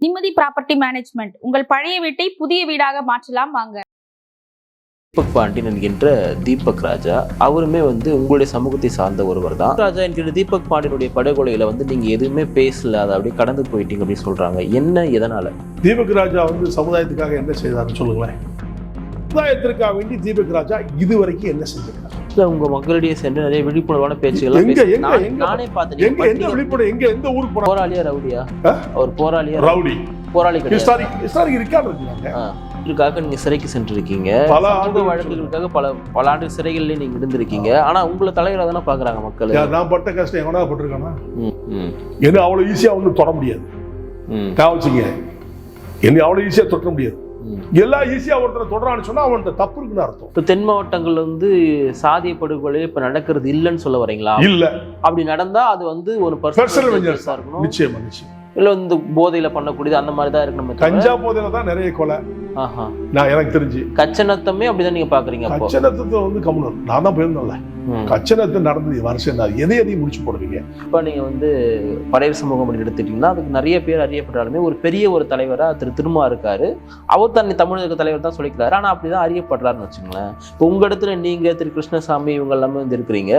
நிம்மதி property management உங்கள் பழைய வீட்டை புதிய வீடாக மாற்றலாம் வாங்க. தீபக் பாண்டியன் என்கின்ற தீபக் ராஜா அவருமே உங்களுடைய சமூகத்தை சார்ந்த ஒருவர் தான். ராஜா என்கிற தீபக் பாண்டியனுடைய படுகொலையில நீங்க எதுவுமே பேசல, அதை அப்படியே கடந்து போயிட்டீங்க அப்படின்னு சொல்றாங்க. என்ன எதனால? தீபக் ராஜா சமுதாயத்துக்காக என்ன செய்தாருன்னு சொல்லுங்களேன். சமுதாயத்திற்காக வேண்டி தீபக் ராஜா இதுவரைக்கும் என்ன செஞ்சிருக்காரு? உங்க மக்களிடையே சென்று நிறைய விழிப்புணர்வான பேச்சுகள் நானே பார்த்தேன். எந்த விழிப்புணர்வு? எந்த ஊருக்கு போறாரு? போராளியா ரவுடியா? அவர் போராளியா? ரவுடி போராளி கிடையாது. இருக்காக நீங்க சிறைக்கு சென்றிருக்கீங்க, பல ஆண்டு வழக்குகளுக்காக பல ஆண்டு சிறைகள்ல நீங்க இருந்திருக்கீங்க. ஆனா உங்களை தலைவரா தானே பாக்குறாங்க மக்கள். நான் பட்ட கஷ்டம் எவனா பட்டிருக்கானா? என்ன அவ்வளவு ஈஸியா தொட முடியாது. என்ன அவ்வளவு ஈஸியா தொட்ட முடியாது. எல்லாம் ஈஸியா ஒருத்தரை தொடரான்னு சொன்னா அவன்கிட்ட தப்பு இருக்குன்னு அர்த்தம். இப்ப தென் மாவட்டங்கள்ல சாதிய படுகொலை இப்ப நடக்கிறது இல்லைன்னு சொல்ல வரீங்களா? இல்ல, அப்படி நடந்தா அது ஒரு பர்சனல் வெஞ்சன்ஸா இருக்கணும். நிச்சயமா இல்ல போதையில பண்ணக்கூடியது அந்த மாதிரி தான் இருக்கு. கஞ்சா போதையில தான் நிறைய கொலை. நான் எனக்கு தெரிஞ்சு கச்சனத்தமே அப்படிதான் நீங்க பாக்குறீங்க. கச்சனத்தை கம்முனர் நான் தான் போயிருந்தேன்ல. கச்சனத்தை நடந்தது வருஷம் எதையும் முடிச்சு போடுவீங்க. இப்ப நீங்க பறையர் சமூகம் எடுத்துட்டீங்கன்னா அதுக்கு நிறைய பேர் அறியப்பட்டாலுமே ஒரு பெரிய ஒரு தலைவரா திருமா இருக்காரு. அவர் தன்னை தமிழக தலைவர் தான் சொல்லிக்கிறாரு. ஆனா அப்படிதான் அறியப்படுறாருன்னு வச்சுங்களேன். இப்போ உங்க இடத்துல நீங்க திரு கிருஷ்ணசாமி இவங்க எல்லாமே இருக்கிறீங்க.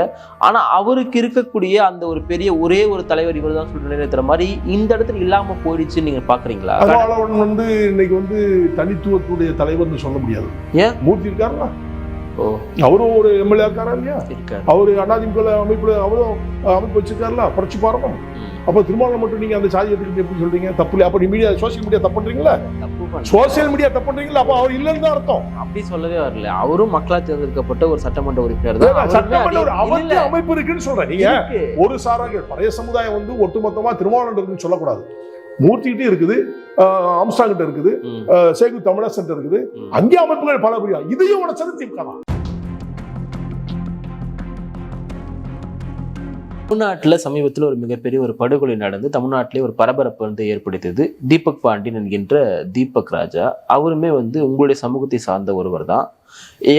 ஆனா அவருக்கு இருக்கக்கூடிய அந்த ஒரு பெரிய ஒரே ஒரு தலைவர் இவர் தான் சொல்ற நிலையத்துற மாதிரி இந்த இடத்துல இல்லாம போயிடுச்சு நீங்க பாக்குறீங்களா? இன்னைக்கு தனித்துவத்துடைய தலைவர்னு சொல்ல முடியாது. ஏன்? மூர்த்தி இருக்காருன்னா அவரும் ஒரு எம்எல்ஏ இருக்காரா இல்லையா? அவரு அதிமுக அமைப்புல அவரும் அமைப்பு வச்சிருக்காருல புரட்சி பாரதம். அப்ப திருமாவளவன் மட்டும் நீங்க அந்த சாதி எடுத்துக்கிட்டு எப்படி சொல்றீங்க? தப்பு இல்லையா? அப்ப மீடியா சோசியல் மீடியா தப்பு பண்றீங்களா? சோசியல் மீடியா தப்பு பண்றீங்களா? அப்ப அவர் இல்லன்னு தான் அர்த்தம். அப்படி சொல்லவே வரல. அவரும் மக்களால் தேர்ந்தெடுக்கப்பட்ட ஒரு சட்டமன்ற உறுப்பினர் தான். சட்டமன்ற அவருக்கு அமைப்பு இருக்குன்னு சொல்றேன். நீங்க ஒரு சாராக பழைய சமுதாயம் ஒட்டுமொத்தமா திருமாவளவன் இருக்குன்னு சொல்லக்கூடாது. மூர்த்திகிட்டே இருக்குது, ஆம்ஸ்டாங் கிட்ட இருக்குது, சேகு தமிழர் இருக்குது. அங்கே அமைப்புகள் பல புரியா. இதையும் உடச்சது திமுக. தமிழ்நாட்டுல சமீபத்தில் ஒரு மிகப்பெரிய ஒரு படுகொலை நடந்து தமிழ்நாட்டிலே ஒரு பரபரப்பு ஏற்படுத்தியது. தீபக் பாண்டியன் என்கின்ற தீபக் ராஜா அவருமே உங்களுடைய சமூகத்தை சார்ந்த ஒருவர் தான்.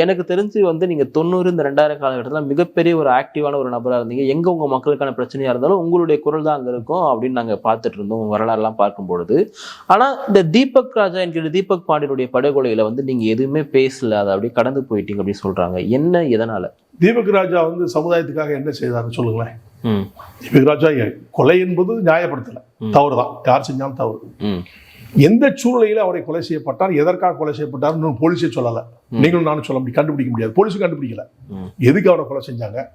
எனக்கு தெரிஞ்சு நீங்க 90 இந்த 2000 காலகட்டத்தில் மிகப்பெரிய ஒரு ஆக்டிவான ஒரு நபராக இருந்தீங்க. எங்க உங்க மக்களுக்கான பிரச்சனையா இருந்தாலும் உங்களுடைய குரல் தான் அங்க இருக்கும் அப்படின்னு நாங்க பார்த்துட்டு இருந்தோம் வரலாறுலாம் பார்க்கும் பொழுது. ஆனா இந்த தீபக் ராஜா என்கிற தீபக் பாண்டியனுடைய படுகொலையில நீங்க எதுவுமே பேசல, அதை அப்படியே கடந்து போயிட்டீங்க அப்படின்னு சொல்றாங்க. என்ன எதனால? தீபக் ராஜா சமுதாயத்துக்காக என்ன செய்தாருன்னு சொல்லுங்களேன். தீபக் ராஜா கொலை என்பது நியாயப்படுத்தல, தவறுதான். யார் செஞ்சாலும் தவறு. எந்த சூழ்நிலையில அவரை கொலை செய்யப்பட்டார், எதற்காக கொலை செய்யப்பட்டார் போலீஸே சொல்லல. நீங்களும் நானும் சொல்ல முடியும், கண்டுபிடிக்க முடியாது. போலீஸும் கண்டுபிடிக்கல எதுக்கு அவரை கொலை செஞ்சாங்க,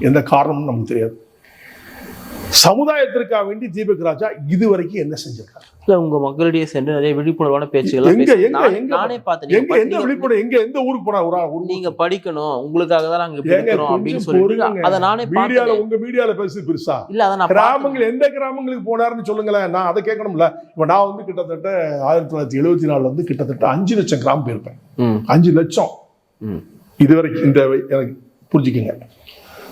எந்த காரணமும் நமக்கு தெரியாது. சமுதாயத்திற்காக வேண்டி தீபக் ராஜா இதுவரைக்கும் என்ன செஞ்சிருக்காரு? உங்க மக்களிடையே சென்று நிறைய விழிப்புணர்வான பேச்சுகள் நானே பார்த்தேன். எந்த விழிப்புணர்வு? எந்த ஊருக்கு போனா நீங்க படிக்கணும், உங்களுக்காக தான் நாங்க படிக்கிறோம் அப்படின்னு சொல்லிட்டு அதை நானே மீடியால உங்க மீடியால பேசி பெருசா இல்ல. அத கிராமங்கள் எந்த கிராமங்களுக்கு போனாருன்னு சொல்லுங்களேன். நான் அதை கேட்கணும்ல. இப்ப நான் கிட்டத்தட்ட 1974 கிட்டத்தட்ட 5 லட்சம் கிராமம் போயிருப்பேன். 5 லட்சம் இதுவரைக்கும். இந்த எனக்கு புரிஞ்சுக்கங்க,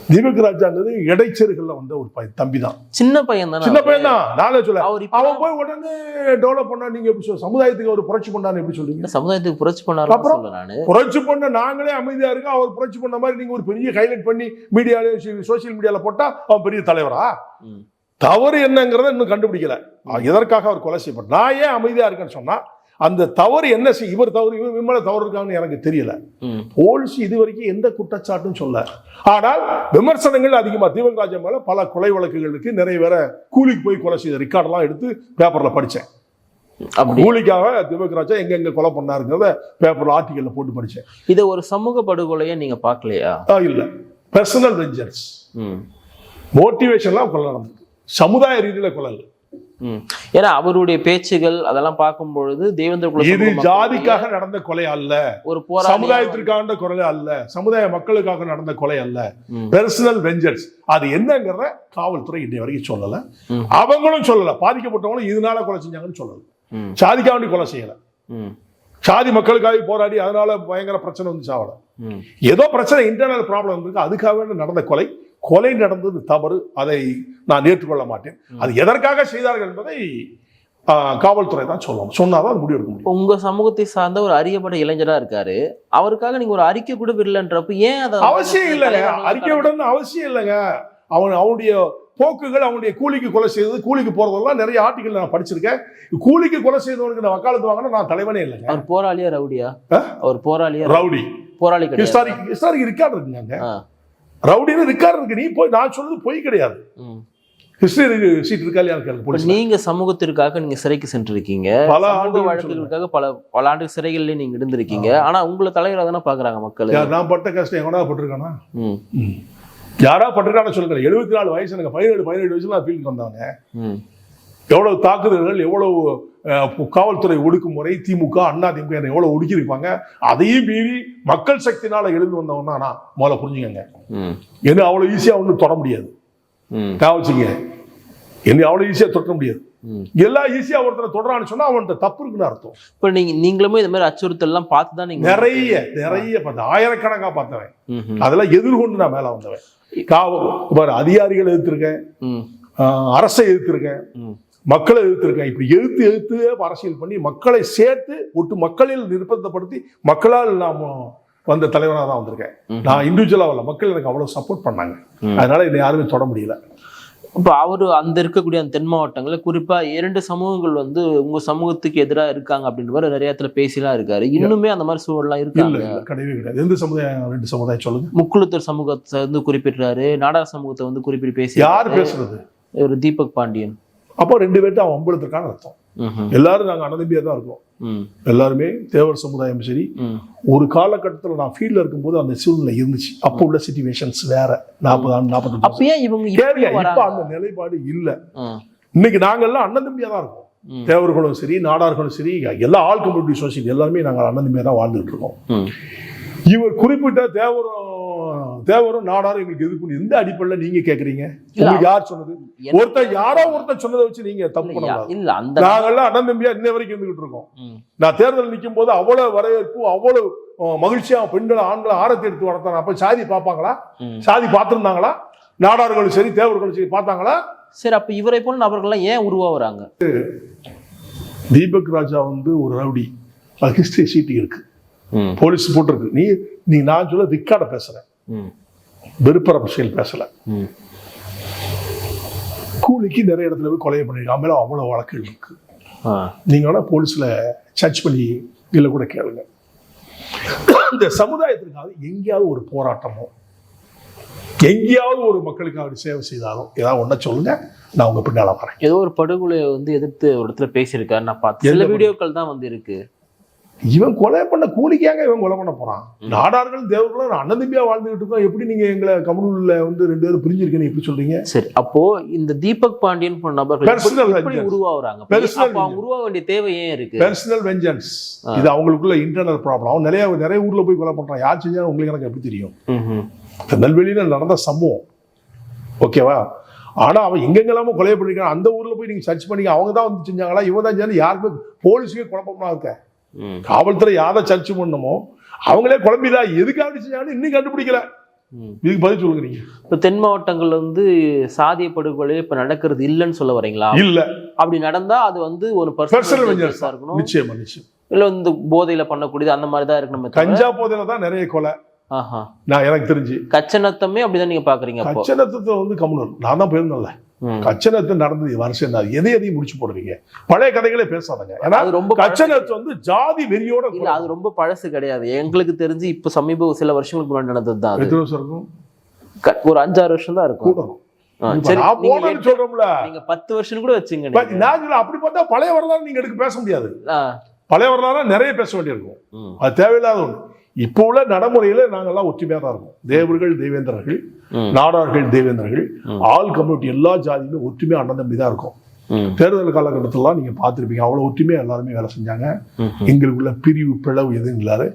தீபக் ராஜாங்கிறது இடைச்செருகள்ல ஒரு தம்பி தான். சின்ன பையன் தான். நானே சொல்ல அவன் போய் உடனே டெவலப் பண்ணா நீங்க எப்படி சொல்ல? சமுதாயத்துக்கு ஒரு புரட்சி பண்ணான்னு எப்படி சொல்றீங்க? சமுதாயத்துக்கு புரட்சி பண்ணாரு. அப்புறம் புரட்சி பண்ண நாங்களே அமைதியா இருக்கோம். அவர் புரட்சி பண்ண மாதிரி நீங்க ஒரு பெரிய ஹைலைட் பண்ணி மீடியால சோசியல் மீடியால போட்டா அவன் பெரிய தலைவரா? தவறு என்னங்கிறத இன்னும் கண்டுபிடிக்கல. எதற்காக அவர் கொலை செய்யப்பட்ட? நான் ஏன் அமைதியா இருக்கேன்னு சொன்னா அந்த தவறு என்ன இவர் தவறு, இவர் விமல தவறு இருக்கான்னு எனக்கு தெரியல. போலீஸ் இதுவரைக்கும் எந்த குற்றச்சாட்டும் சொல்ல. ஆனால் விமர்சனங்கள் அதிகமா தீபக் ராஜா மேல பல கொலை வழக்குகளுக்கு நிறைய பேரை கூலிக்கு போய் கொலை செய்த ரெக்கார்டெல்லாம் எடுத்து பேப்பர்ல படிச்சேன். கூலிக்காக தீபக் ராஜா எங்க கொலை பண்ணாருங்கிறத பேப்பர்ல ஆர்டிகல்ல போட்டு படிச்சேன். இதை ஒரு சமூக படுகொலையை நீங்க பார்க்கலையா? இல்ல, பர்சனல் வெஞ்சன்ஸ், மோட்டிவேஷன்லாம் கொலை நடந்தது. சமுதாய ரீதியில கொலை. ஏன்னா அவருடைய பேச்சுகள் அதெல்லாம் பார்க்கும் பொழுது தேவேந்திர இது ஜாதிக்காக நடந்த கொலை அல்ல, ஒரு சமுதாயத்திற்கான கொலை அல்ல, சமுதாய மக்களுக்காக நடந்த கொலை அல்ல. Personal vengeance. அது என்னங்கிறத காவல்துறை இன்னை வரைக்கும் சொல்லல, அவங்களும் சொல்லல. பாதிக்கப்பட்டவங்களும் இதனால கொலை செஞ்சாங்கன்னு சொல்லல. சாதிக்காக கொலை செய்யல, சாதி மக்களுக்காக போராடி அதனால பயங்கர பிரச்சனை வந்து சாவல. ஏதோ பிரச்சனை, இன்டர்னல் ப்ராப்ளம் இருக்கு, அதுக்காக நடந்த கொலை. கொலை நடந்தது தவறு, அதை நான் ஏற்றுக்கொள்ள மாட்டேன். அது எதற்காக செய்தார்கள் என்பதை காவல்துறை தான் சொல்லணும். சொன்னாதான் அது முடிவு எடுக்க முடியும். உங்க சமூகத்தை சார்ந்த ஒரு அறியப்பட்ட இளைஞரா இருக்காரு, அவருக்காக நீங்க ஒரு அறிக்கை கூட விடலன்றப்ப ஏன்? அதை அவசியம் இல்லைங்க, அறிக்கை விடணும்னு அவசியம் இல்லைங்க. அவனுடைய போக்குகள், அவனுடைய கூலிக்கு கொலை செய்தது, கூலிக்கு போறதெல்லாம் நிறைய ஆர்டிகல் நான் படிச்சிருக்கேன். கூலிக்கு கொலை செய்தவனுக்கு நான் வக்காலத்து வாங்கினா நான் தலைவனே இல்லைங்க. அவர் போராளியா ரவுடியா? அவர் போராளியா ரவுடி? போராளி கிடையாது. ஹிஸ்டாரிக் ரிக்கார்டு இருக்குங்க. ரவுடின்னு ரிக்கார்டு இருக்கு. நீ போய் நான் சொல்றது பொய் கிடையாது. ஹிஸ்டரி சீட் இருக்கா இல்லையா? நீங்க சமூகத்திற்காக நீங்க சிறைக்கு சென்றிருக்கீங்க, பல ஆண்டு வழக்குகளுக்காக பல ஆண்டு சிறைகள்ல நீங்க இருந்திருக்கீங்க. ஆனா உங்களை தலைவராக தானே பாக்குறாங்க மக்கள். நான் பட்ட கஷ்டம் எவனா பட்டிருக்கானா? யாரா பட்டிருக்கான்னு சொல்லுங்க. 74 வயசு, எனக்கு 17 வயசுல ஃபீல்டுக்கு வந்தாங்க. எவ்வளவு தாக்குதல்கள், எவ்வளவு காவல்துறை ஒடுக்குமுறை, திமுக அண்ணா திமுக எவ்வளவு ஒடுக்கியிருப்பாங்க. அதையும் மீறி மக்கள் சக்தினால எழுந்து வந்தவன் தான் நான். முதல்ல புரிஞ்சுக்கங்க. என்ன அவ்வளவு ஈஸியா ஒன்றும் தொட முடியாது. வச்சுங்க, என்ன அவ்வளவு ஈஸியா தொட்ட முடியாது. எல்லாம் ஈஸியா ஒருத்தரை தொடரான்னு சொன்னா அவன்கிட்ட தப்பு இருக்குன்னு அர்த்தம். இப்ப நீங்களுமே இந்த மாதிரி அச்சுறுத்தல் எல்லாம் பார்த்துதான் நீங்க நிறைய பார்த்தேன், ஆயிரக்கணக்கா பார்த்தவன். அதெல்லாம் எதிர்கொண்டு நான் மேல வந்தவன். அதிகாரிகளை எதிர்த்திருக்கேன், அரசை எதிர்த்திருக்கேன், மக்களை எதிர்த்திருக்கேன். இப்படி எதிர்த்து அரசியல் பண்ணி மக்களை சேர்த்து ஒட்டு மக்களில் நிர்பந்தப்படுத்தி மக்களால் நாம் வந்த தலைவனாக தான் வந்திருக்கேன். நான் இண்டிவிஜுவலா வரல, மக்கள் எனக்கு அவ்வளவு சப்போர்ட் பண்ணாங்க. அதனால என்னை யாருமே தொட முடியல. இப்போ அவரு அந்த இருக்கக்கூடிய அந்த தென் மாவட்டங்கள்ல குறிப்பா 2 சமூகங்கள் வந்து உங்க சமூகத்துக்கு எதிராக இருக்காங்க அப்படின்ற மாதிரி நிறைய இடத்துல பேசிலாம் இருக்காரு. இன்னுமே அந்த மாதிரி சூழல்லாம் இருக்காங்க? கிடையவே கிடையாது. எந்த சமுதாயம்? 2 சமுதாயம் சொல்லுங்க. முக்குளத்தூர் சமூகத்தை வந்து குறிப்பிட்டாரு, நாடார் சமூகத்தை வந்து குறிப்பிட்டு பேசி. யார் பேசுறது? ஒரு தீபக் பாண்டியன். அப்போ 2 பேர்ட்ட அவன் அம்பலத்திற்கான அர்த்தம். எல்லாரும் நாங்க அனதம்பியா தான் இருக்கோம். எல்லாருமே தேவர் சமுதாயம். சரி, ஒரு காலகட்டத்தில் நான் ஃபீல்ட்ல இருக்கும்போது அந்த சூழ்நிலை இருந்துச்சு. அப்போ உள்ள சிச்சுவேஷன்ஸ் வேற. 40 இப்ப அந்த நிலைப்பாடு இல்ல. இன்னைக்கு நாங்க எல்லாம் அண்ணன் தம்பியா தான் இருக்கோம். தேவர்களும் சரி, நாடார்களும் சரி, எல்லா ஆல் கம்யூனிட்டி சொசைட்டி எல்லாருமே நாங்கள் அண்ணன் தம்பியா தான் வாழ்ந்துட்டு இருக்கோம். இவர் குறிப்பிட்ட தேவரும் நாடாரும் எங்களுக்கு எதிர்ப்பு எந்த அடிப்படையில் நீங்க கேக்குறீங்க? உங்களுக்கு யார் சொன்னது? ஒருத்தன் சொன்னதை வச்சு நீங்க தப்பு பண்ணலாம். நாங்கெல்லாம் அண்ணன் தம்பியா இன்ன வரைக்கும் இருந்துகிட்டு இருக்கோம். நான் தேர்தல் நிற்கும் போது அவ்வளவு வரவேற்பு, அவ்வளவு மகிழ்ச்சியா பெண்களை ஆண்களை ஆரத்தி எடுத்து வளர்த்தாங்க. அப்ப சாதி பார்ப்பாங்களா? சாதி பார்த்திருந்தாங்களா? நாடார்களும் சரி, தேவர்களும் சரி பார்த்தாங்களா? சரி, அப்ப இவரை போல நபர்கள்லாம் ஏன் உருவாகுறாங்க? தீபக் ராஜா வந்து ஒரு ரவுடி. ஹிஸ்டரி சீட்டு இருக்கு, போலீஸ் போட்டிருக்கு. நீ நான் சொல்ல ரிக்கார்ட பேசுறேன், வெறுப்பற விஷயம் பேசல. கூலிக்கு நிறைய இடத்துல போய் கொலை பண்ணிருக்காங்க. அவ்வளவு வழக்குகள் இருக்கு. நீங்க வேணா போலீஸ்ல சர்ச் பண்ணி இல்ல கூட கேளுங்க. இந்த சமுதாயத்திற்காக எங்கேயாவது ஒரு போராட்டமோ, எங்கேயாவது ஒரு மக்களுக்காக சேவை செய்தாலும் ஏதாவது ஒன்ன சொல்லுங்க, நான் உங்க பின்னால வரேன். ஏதோ ஒரு படுகொலையை வந்து எதிர்த்து ஒரு இடத்துல பேசியிருக்காரு, நான் பார்த்தேன். சில வீடியோக்கள் தான் வந்து இருக்கு. இவன் கொலை பண்ண கூலிக்காக இவன் கொலை பண்ண போறான். நாடார்களும் தேவர்களும் அண்ணன் தம்பியா வாழ்ந்துகிட்டு இருக்கோம். எப்படி நீங்க எங்களை கம்யூனில வந்து 2 பேரும் பிரிஞ்சிருக்கீங்க எப்படி சொல்றீங்க? சரி, அப்போ இந்த தீபக் பாண்டியன் போன்ற நபர்கள் எப்படி உருவாகுறாங்க? அவங்க உருவாக வேண்டிய தேவை ஏன் இருக்கு? Personal vengeance. இது அவங்களுக்குள்ள இன்டர்னல் ப்ராப்ளம். அவன் நிறைய ஊர்ல போய் கொலை பண்றான். யார் செஞ்சாலும் உங்களுக்கு எனக்கு எப்படி தெரியும்? திருநெல்வேலியில நடந்த சம்பவம், ஓகேவா? ஆனா அவன் எங்கெங்கெல்லாமோ கொலை பண்ணிருக்கான். அந்த ஊர்ல போய் நீங்க சர்ச் பண்ணீங்க, அவங்க தான் வந்து செஞ்சாங்களா, இவன் தான் செஞ்சாலும் யாருமே போலீஸுக்கே குழப்பமா இருக்க. காவல்துறை யாரை சர்ச் பண்ணணுமோ அவங்களே குழம்பிதான் எதுக்காக செஞ்சாலும் இன்னும் கண்டுபிடிக்கல. இதுக்கு பதில் சொல்லுங்க நீங்க. இப்ப தென் மாவட்டங்கள்ல வந்து சாதிய படுகொலை இப்ப நடக்கிறது இல்லைன்னு சொல்ல வரீங்களா? இல்ல, அப்படி நடந்தா அது வந்து ஒரு பர்சனல் வெஞ்சன்ஸா இருக்கணும். நிச்சயமா. இல்ல வந்து போதையில பண்ணக்கூடியது அந்த மாதிரி தான் இருக்கு. கஞ்சா போதையில தான் நிறைய கொலை. நான் எனக்கு தெரிஞ்சு கச்சநத்தமே அப்படிதான் நீங்க பாக்குறீங்க. கச்சநத்தத்தை வந்து கம்யூனல் நான் தான் போயிருந்தேன்ல. கச்சனத்து நடந்தது வருஷம் எதையும் முடிச்சு போடுவீங்க. பழைய கதைகளே பேசாதங்க. ஏன்னா ரொம்ப கச்சனத்து வந்து ஜாதி வெறியோட இல்ல, அது ரொம்ப பழசு கிடையாது. எங்களுக்கு தெரிஞ்சு இப்ப சமீப சில வருஷங்களுக்கு முன்னாடி நடந்தது தான். எத்தனை வருஷம் இருக்கும்? ஒரு 5-6 வருஷம் தான் இருக்கும். சொல்றோம்ல, நீங்க 10 வருஷம் கூட வச்சுங்க. அப்படி பார்த்தா பழைய வரலாறு நீங்க எடுக்க பேச முடியாது. பழைய வரலாறு நிறைய பேச வேண்டியிருக்கும். அது தேவையில்லாத ஒண்ணு. இப்போ உள்ள நடைமுறையில நாங்கெல்லாம் ஒற்றுமையா தான் இருக்கும். தேவர்கள் தேவேந்திரர்கள், நாடார்கள் தேவேந்திரர்கள், ஆல் கம்யூனிட்டி எல்லா ஜாதியுமே ஒற்றுமையா அண்ணன் தம்பி தான் இருக்கும். தேர்தல் காலகட்டத்திலாம் நீங்க பார்த்துருப்பீங்க, அவ்வளவு ஒற்றுமையா எல்லாருமே வேலை செஞ்சாங்க. எங்களுக்குள்ள பிரிவு பிளவு எதுவும் இல்லாது.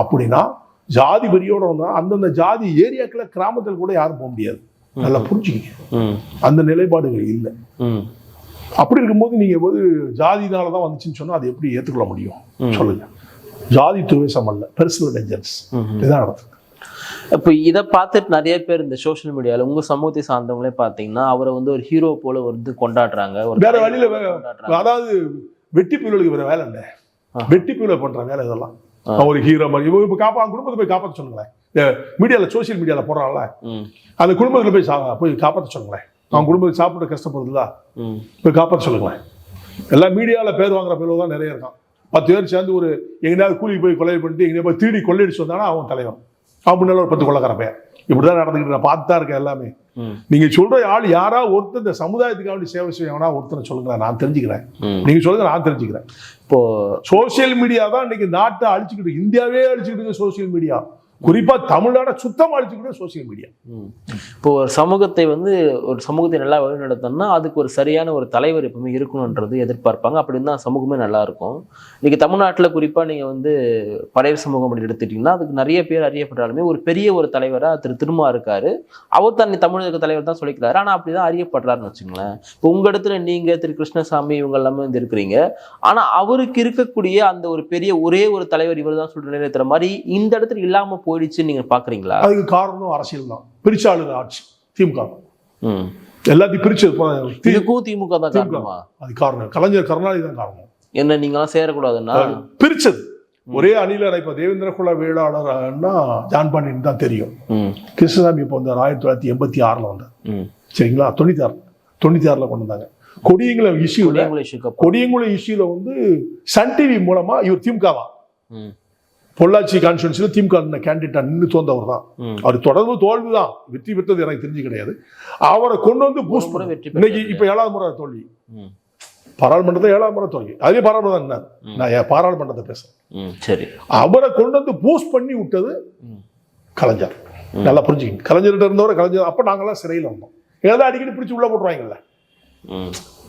அப்படின்னா ஜாதி வெறியோட வந்தா அந்தந்த ஜாதி ஏரியாக்களை கிராமத்தில் கூட யாரும் போக முடியாது. நல்லா புரிஞ்சுக்கிங்க, அந்த நிலைப்பாடுகள் இல்லை. அப்படி இருக்கும்போது நீங்க போது ஜாதினாலதான் வந்துச்சுன்னு சொன்னா அது எப்படி ஏற்றுக்கொள்ள முடியும் சொல்லுங்க? ஜாதி துவேஷம் அல்ல, பெர்சனல் வெஞ்சன்ஸ். இதுதான் நடக்குது. இப்போ இதை பார்த்துட்டு நிறைய பேர் இந்த சோசியல் மீடியாவில் உங்க சமூகத்தை சார்ந்தவங்களே பார்த்தீங்கன்னா அவரை வந்து ஒரு ஹீரோ போல வந்து கொண்டாடுறாங்க. வேற வழியில, அதாவது வெட்டி புயலுக்கு வேற வேலை இல்லை. வெட்டி புயல பண்ற வேலை இதெல்லாம். ஒரு ஹீரோ மாதிரி இப்போ குடும்பத்தை போய் காப்பாற்ற சொன்னங்களேன். மீடியால சோசியல் மீடியால போடுறாங்கல்ல, அந்த குடும்பத்துல போய் காப்பாற்ற சொன்னங்களேன். அவன் குடும்பத்தை சாப்பிட்டு கஷ்டப்படுறதுல ம். போய் காப்பாற்ற சொல்லுங்களேன். எல்லாம் மீடியாவில் பேர் வாங்குற பேர் தான் நிறைய இருக்கான். 10 பேர் சேர்ந்து ஒரு எங்கேயாவது கூலி போய் கொலை பண்ணிட்டு எங்கேயா போய் திருடி கொள்ளையடிச்சு வந்தானா அவன் தலைவன். அவன் முன்னால ஒரு 10 கொள்ளைக்கார பையன். இப்படிதான் நடந்துக்கிட்டு நான் பார்த்து தான் இருக்கேன் எல்லாமே. நீங்க சொல்ற ஆள் யாரா ஒருத்தர் இந்த சமுதாயத்துக்காக வேண்டி சேவை செய்யவனா ஒருத்தனை சொல்லுங்க, நான் தெரிஞ்சுக்கிறேன். நீங்க சொல்லுங்க, நான் தெரிஞ்சுக்கிறேன். இப்போ சோசியல் மீடியா தான் இன்னைக்கு நாட்டை அழிச்சுக்கிட்டு, இந்தியாவே அழிச்சுக்கிட்டு சோசியல் மீடியா, குறிப்பா தமிழ்நாட சுத்தமா அழிச்சுக்கிட்டு சோசியல் மீடியா. இப்போ ஒரு சமூகத்தை ஒரு சமூகத்தை நல்லா வழிநடத்தணும்னா அதுக்கு ஒரு சரியான ஒரு தலைவர் எப்பவுமே இருக்கணும்ன்றது எதிர்பார்ப்பாங்க. அப்படி இருந்தால் சமூகமே நல்லா இருக்கும். இன்னைக்கு தமிழ்நாட்டில் குறிப்பா நீங்க பறையர் சமூகம் அப்படி எடுத்துட்டீங்கன்னா அதுக்கு நிறைய பேர் அறியப்பட்டாலுமே ஒரு பெரிய ஒரு தலைவரா திருமா இருக்காரு. அவர் தன்னை தமிழக தலைவர் தான் சொல்லிக்கிறாரு. ஆனா அப்படிதான் அறியப்படுறாருன்னு வச்சுங்களேன். இப்போ உங்க இடத்துல நீங்க திரு கிருஷ்ணசாமி இவங்க எல்லாமே இருக்கிறீங்க. ஆனா அவருக்கு இருக்கக்கூடிய அந்த ஒரு பெரிய ஒரே ஒரு தலைவர் இவர் தான் சொல்ற நிலையத்துற மாதிரி இந்த இடத்துல இல்லாம போயிடுச்சு நீங்க பாக்குறீங்களா? அதுக்கு காரணம் அரசியல் தான். பிரிச்சாளுங்க ஆட்சி திமுக எல்லாத்தையும் பிரிச்சது. இதுக்கும் திமுக தான் காரணமா? அது காரணம் கலைஞர் கருணாநிதி தான் காரணம். என்ன நீங்க எல்லாம் சேரக்கூடாதுன்னா பிரிச்சது ஒரே அணியில. இப்ப தேவேந்திர குல வேளாளர்னா ஜான் பாண்டியன் தான் தெரியும். கிருஷ்ணசாமி இப்போ வந்தார் 1986 வந்தார். சரிங்களா? 96 கொண்டு வந்தாங்க. கொடியங்குளம் இஷ்யூல சன் டிவி மூலமா இவர் திமுக தான். பொள்ளாச்சி கான்ஸ்டியூன்சில திமுக கேண்டிடேட்டா நின்று தோன்றவர் தான். அவர் தொடர்ந்து தோல்வி தான், வெற்றி பெற்றது எனக்கு தெரிஞ்சு கிடையாது. அவரை கொண்டு வந்து பூஸ்ட் பண்ண இன்னைக்கு இப்ப 7வது முறை தோல்வி. பாராளுமன்றத்தை 7வது முறை தோல்வி. அதே பாராளுமன்றம் தான். நான் பாராளுமன்றத்தை பேசுறேன். சரி, அவரை கொண்டு வந்து பூஸ்ட் பண்ணி விட்டது கலைஞர். நல்லா புரிஞ்சுக்கணும். கலைஞர்கிட்ட இருந்தவரை கலைஞர். அப்ப நாங்கெல்லாம் சிறையில் வந்தோம். ஏதாவது அடிக்கடி பிடிச்சி உள்ள போட்டுருவாங்கல்ல.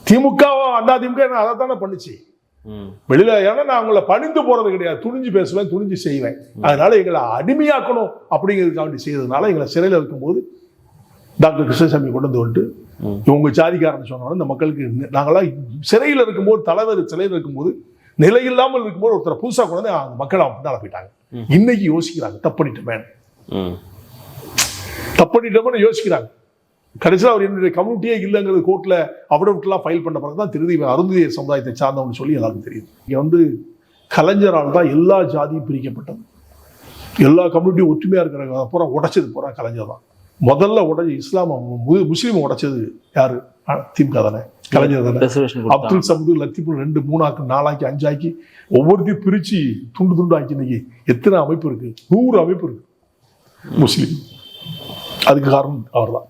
திமுக அண்ணா திமுக அதை தானே பண்ணுச்சு வெளியில. ஏன்னா நான் அவங்கள பணிந்து போறது கிடையாது. துணிஞ்சு பேசுவேன், துணிஞ்சு செய்வேன். அதனால எங்களை அடிமையாக்கணும் அப்படிங்கிறதுக்காண்டி செய்யறதுனால எங்களை சிறையில் இருக்கும்போது டாக்டர் கிருஷ்ணசாமி கொண்டு வந்துட்டு இவங்க ஜாதிக்காரன் சொன்னாலும் இந்த மக்களுக்கு நாங்களாம் சிறையில் இருக்கும்போது, தலைவர் சிறையில் இருக்கும்போது, நிலை இல்லாமல் இருக்கும்போது ஒருத்தரை புதுசா கொண்டு வந்து அந்த மக்கள் அப்படின்னால போயிட்டாங்க. இன்னைக்கு யோசிக்கிறாங்க, தப்பணிட்டோமே யோசிக்கிறாங்க. கடைசியில் அவர் என்னுடைய கம்யூனிட்டியே இல்லைங்கிறது கோர்ட்ல அஃபிடவிட்லாம் ஃபைல் பண்ண பிறகு தான் திருதி அருந்ததிய சமுதாயத்தை சார்ந்தவன்னு சொல்லி எல்லாருக்கும் தெரியுது. இங்கே கலைஞரால் தான் எல்லா ஜாதியும் பிரிக்கப்பட்டது. எல்லா கம்யூனிட்டியும் ஒற்றுமையா இருக்கிற பூரா உடைச்சது பூரா கலைஞர் தான். முதல்ல முஸ்லீம் உடைச்சது யாரு? திமுக தானே, கலைஞர் தானே. அப்துல் சமது லத்தீப் 2 3 4 5 ஆக்கி ஒவ்வொருத்தையும் பிரிச்சு துண்டு ஆக்கி இன்னைக்கு எத்தனை அமைப்பு இருக்கு? 100 அமைப்பு இருக்கு முஸ்லீம். அதுக்கு காரணம் அவர் தான்.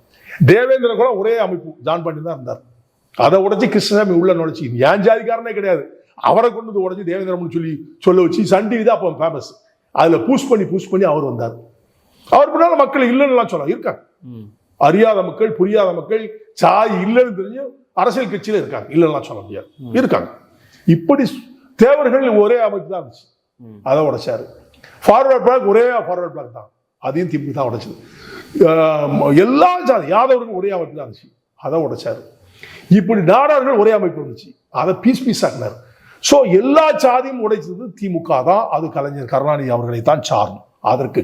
தேவேந்திர கூட ஒரே அமைப்பு ஜான் பாண்டியன் தான் இருந்தார். அதை உடைச்சு கிருஷ்ணசாமி உள்ள நுழைச்சி ஏன் ஜாதிக்காரனே கிடையாது, அவரை கொண்டு வந்து உடைச்சு தேவேந்திரம்னு சொல்ல வச்சு சன் டிவி தான் அப்போ ஃபேமஸ். அதுல பூஸ் பண்ணி அவர் வந்தார். அவர் பின்னால மக்கள் இல்லைன்னு சொல்லலாம் இருக்காங்க. அறியாத மக்கள், புரியாத மக்கள், சாதி இல்லைன்னு தெரிஞ்சு அரசியல் கட்சியில இருக்காங்க. இல்லைன்னா சொல்ல முடியாது, இருக்காங்க. இப்படி தேவர்கள் ஒரே அமைப்பு தான் இருந்துச்சு. அதை உடைச்சாரு. ஃபார்வர்ட் பிளாக் ஒரே ஃபார்வர்ட் பிளாக் தான், அதையும் திமுக தான் உடைச்சது. எல்லா ஜாதி யாதவர்கள் ஒரே அமைப்பு தான் இருந்துச்சு, அதை உடைச்சாரு. இப்படி நாடார்கள் ஒரே அமைப்பு இருந்துச்சு, அதை பீஸ் ஆக்கினார். ஸோ எல்லா ஜாதியும் உடைச்சது திமுக தான். அது கலைஞர் கருணாநிதி அவர்களை தான் சாரும். அதற்கு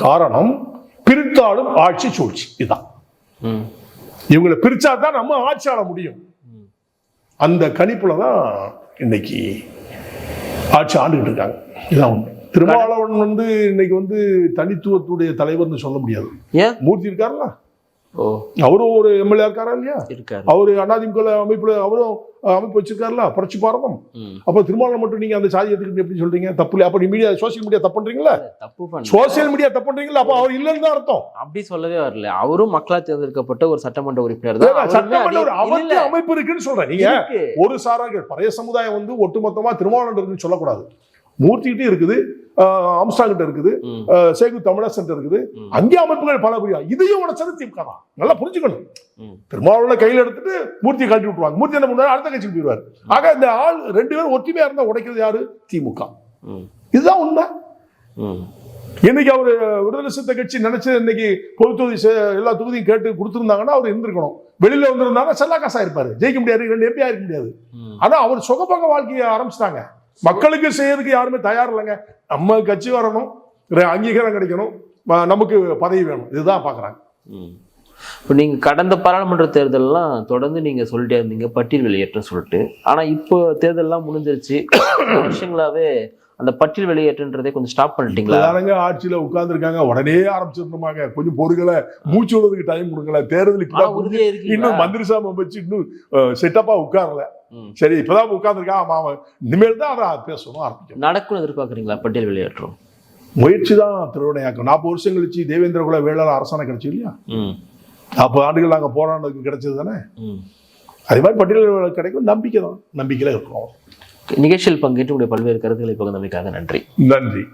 காரணம் பிரித்தாலும் ஆட்சி சூழ்ச்சி. இதுதான். இவங்களை பிரிச்சா தான் நம்ம ஆட்சி ஆள முடியும். அந்த கணிப்புல தான் இன்னைக்கு ஆட்சி ஆண்டுகிட்டு இருக்காங்க. இதான் உண்மை. திருமாவளவன் இன்னைக்கு தனித்துவத்துடைய தலைவர்னு சொல்ல முடியாது. மூர்த்தி இருக்காருல்ல, அவரும் ஒரு எம்எல்ஏ இருக்காரா இல்லையா? அவரு அதிமுக அமைப்புல அவரும் அமைப்பு வச்சிருக்காருல்ல, புரட்சி பாரதம். அப்ப திருமாவளவன் மட்டும் நீங்க அந்த சாதி எடுத்துக்கிட்டு எப்படி சொல்றீங்க? தப்பு இல்லையா? அப்ப மீடியா சோசியல் மீடியா தப்பு பண்றீங்களா? சோசியல் மீடியா தப்பு பண்றீங்களா? அப்ப அவர் இல்லைன்னு தான் அர்த்தம். அப்படி சொல்லவே வரல. அவரும் மக்களால் தேர்ந்தெடுக்கப்பட்ட ஒரு சட்டமன்ற உறுப்பினர் தான். சட்டமன்ற அவருக்கு அமைப்பு இருக்குன்னு சொல்றேன். நீங்க ஒரு சாரார்கள் பழைய சமுதாயம் ஒட்டுமொத்தமா திருமாவளவன் இருக்குன்னு சொல்லக்கூடாது. மூர்த்திகிட்டே இருக்குது, அம்ஸ்டாங் கிட்ட இருக்குது, சேகு தமிழரசன் இருக்குது. அங்கே அமைப்புகள் பல புரியா. இதையும் உடைச்சது திமுக தான். நல்லா புரிஞ்சுக்கணும். திருமாவளவனை கையில் எடுத்துட்டு மூர்த்தியை கழட்டி விட்டுருவாங்க. மூர்த்தி என்ன பண்ணுவாரு? அடுத்த கட்சிக்கு போயிடுவார். ஆக இந்த ஆள் 2 பேரும் ஒற்றுமையா இருந்தா உடைக்கிறது யாரு? திமுக. இதுதான் உண்மை. இன்னைக்கு அவரு விடுதலை சிறுத்தை கட்சி நினைச்சு இன்னைக்கு பொது தொகுதி எல்லா தொகுதியும் கேட்டு கொடுத்துருந்தாங்கன்னா அவர் இருந்திருக்கணும். வெளியில வந்திருந்தாங்கன்னா செல்லா காசா இருப்பாரு, ஜெயிக்க முடியாது, 2 எம்பி இருக்க முடியாது. ஆனா அவர் சுகபோக வாழ்க்கையை ஆரம்பிச்சிட்டாங்க. மக்களுக்கு செய்யறதுக்கு யாருமே தயார் இல்லைங்க. நம்ம கட்சி வரணும், அங்கீகாரம் கிடைக்கணும், நமக்கு பதவி வேணும், இதுதான் பாக்குறாங்க. இப்போ நீங்க கடந்த பாராளுமன்ற தேர்தல்லாம் தொடர்ந்து நீங்க சொல்லிட்டே இருந்தீங்க பட்டியல் வெளியேற்றம் சொல்லிட்டு. ஆனா இப்போ தேர்தல்லாம் முடிஞ்சிருச்சு. வருஷங்களாவே அந்த பட்டியல் வெளியேற்றன்றதை கொஞ்சம் ஸ்டாப் பண்ணிட்டீங்களா? யாருங்க ஆட்சியில உட்கார்ந்துருக்காங்க, உடனே ஆரம்பிச்சிருந்தோமாங்க. கொஞ்சம் பொறுகளை, மூச்சு விடுறதுக்கு டைம் கொடுக்கல. தேர்தல் இப்பதான் உறுதியா இருக்கு. இன்னும் மந்திரி சாமி வச்சு இன்னும் செட்டப்பா உட்காரல. சரி, இப்பதான் உட்கார்ந்துருக்கான். ஆமா, இனிமேல் தான் அதை பேசணும் ஆரம்பிக்கும். நடக்கும் எதிர்பார்க்குறீங்களா பட்டியல் வெளியேற்றம்? முயற்சி தான் திருவினையாக்கும். 40 வருஷம் கழிச்சு தேவேந்திர குல வேளாளர் அரசாணை கிடைச்சு இல்லையா? 40 ஆண்டுகள் நாங்கள் போராடுறதுக்கு கிடைச்சது தானே. அதே மாதிரி பட்டியல் கிடைக்கும் நம்பிக்கை தான். நம்பிக்கையில இருக்கிறோம். நிகழ்ச்சியில் பங்கேற்று உங்களுடைய பல்வேறு கருத்துக்களை பகிர்ந்தமைக்காக நன்றி. நன்றி.